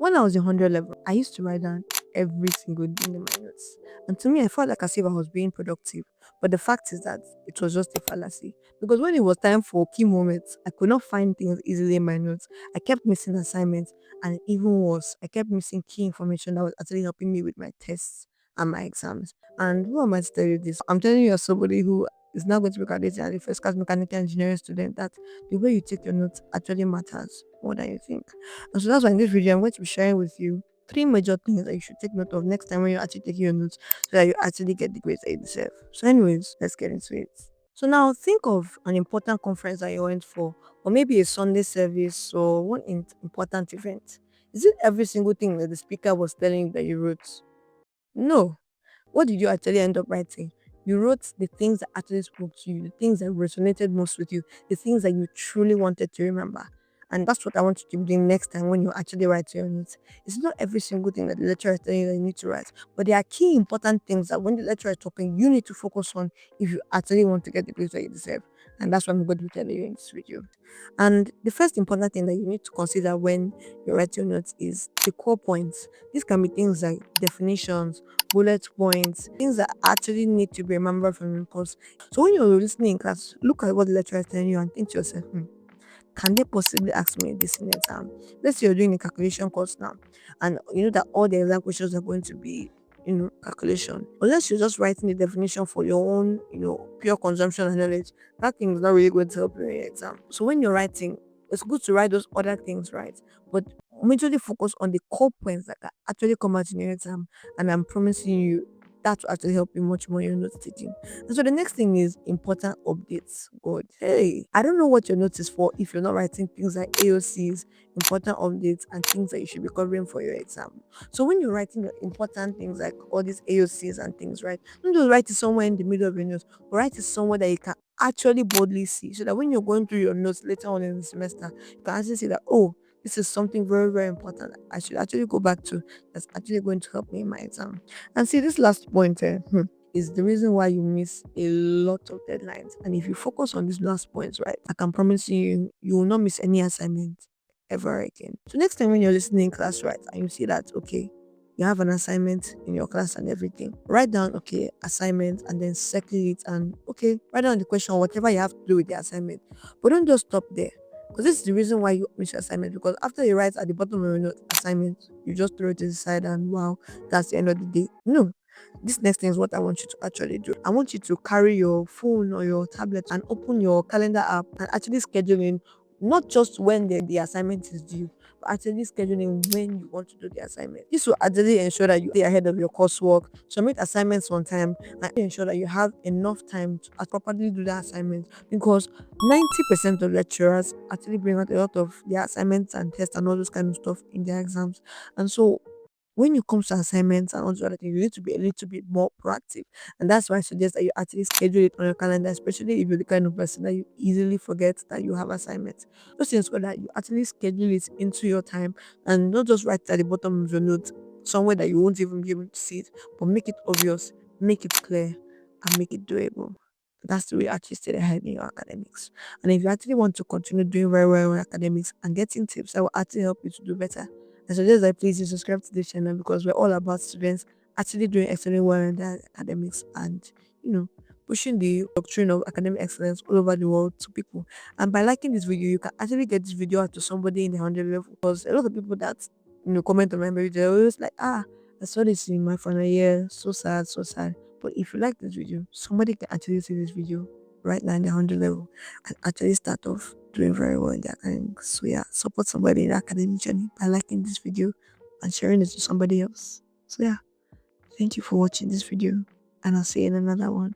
When I was in 100 level, I used to write down every single thing in my notes. And to me, I felt like as if I was being productive. But the fact is that it was just a fallacy. Because when it was time for key moments, I could not find things easily in my notes. I kept missing assignments. And even worse, I kept missing key information that was actually helping me with my tests and my exams. And who am I to tell you this? I'm telling you as somebody who is now going to be graduating as a first class mechanical engineering student that the way you take your notes actually matters more than you think. And so that's why in this video, I'm going to be sharing with you three major things that you should take note of next time when you're actually taking your notes so that you actually get the grades that you deserve. So, anyways, let's get into it. So now think of an important conference that you went for, or maybe a Sunday service or one important event. Is it every single thing that the speaker was telling you that you wrote? No. What did you actually end up writing? You wrote the things that actually spoke to you, the things that resonated most with you, the things that you truly wanted to remember. And that's what I want you to keep doing next time when you actually write your notes. It's not every single thing that the lecturer is telling you that you need to write, but there are key important things that when the lecturer is talking, you need to focus on if you actually want to get the grades that you deserve. And that's what I'm going to be telling you in this video. And the first important thing that you need to consider when you write your notes is the core points. These can be things like definitions, bullet points, things that actually need to be remembered from your course. So when you're listening in class, look at what the lecturer is telling you and think to yourself, can they possibly ask me this in exam? Let's say you're doing a calculation course now, and you know that all the exam questions are going to be calculation. Unless you're just writing the definition for your own, pure consumption and knowledge, that thing is not really going to help you in your exam. So when you're writing, it's good to write those other things, right? But majorly focus on the core points that can actually come out in your exam. And I'm promising you that will actually help you much more in your note taking. And so the next thing is important updates. God, hey, I don't know what your note is for if you're not writing things like AOCs, important updates, and things that you should be covering for your exam. So when you're writing your important things like all these AOCs and things, right? Don't just write it somewhere in the middle of your notes, but write it somewhere that you can actually boldly see, so that when you're going through your notes later on in the semester, you can actually see that, oh, this is something very, very important I should actually go back to that's actually going to help me in my exam. And see, this last point is the reason why you miss a lot of deadlines. And if you focus on these last points, right, I can promise you, you will not miss any assignment ever again. So next time when you're listening in class, right, and you see that, okay, you have an assignment in your class and everything, write down, okay, assignment, and then circle it, and okay, write down the question, whatever you have to do with the assignment. But don't just stop there. Because this is the reason why you miss your assignment. Because after you write at the bottom of your note assignment, you just throw it to the side and wow, that's the end of the day. No, this next thing is what I want you to actually do. I want you to carry your phone or your tablet and open your calendar app and actually schedule in not just when the assignment is due, but actually scheduling when you want to do the assignment. This will actually ensure that you stay ahead of your coursework, submit assignments on time, and ensure that you have enough time to properly do the assignment, because 90% of lecturers actually bring out a lot of their assignments and tests and all those kind of stuff in their exams. And so when it comes to assignments and all the other things, you need to be a little bit more proactive. And that's why I suggest that you actually schedule it on your calendar, especially if you're the kind of person that you easily forget that you have assignments. Just ensure that you actually schedule it into your time and not just write it at the bottom of your notes, somewhere that you won't even be able to see it, but make it obvious, make it clear, and make it doable. That's the way you actually stay ahead in your academics. And if you actually want to continue doing very well in academics and getting tips that will actually help you to do better, I suggest that please you subscribe to this channel, because we're all about students actually doing excellently well in their academics and, pushing the doctrine of academic excellence all over the world to people. And by liking this video, you can actually get this video out to somebody in the 100 level, because a lot of people that comment on my video, they're always like, I saw this in my final year, so sad, so sad. But if you like this video, somebody can actually see this video right now in the 100 level and actually start off doing very well in the academics. So yeah, support somebody in the academic journey by liking this video and sharing it to somebody else. So yeah, thank you for watching this video, and I'll see you in another one.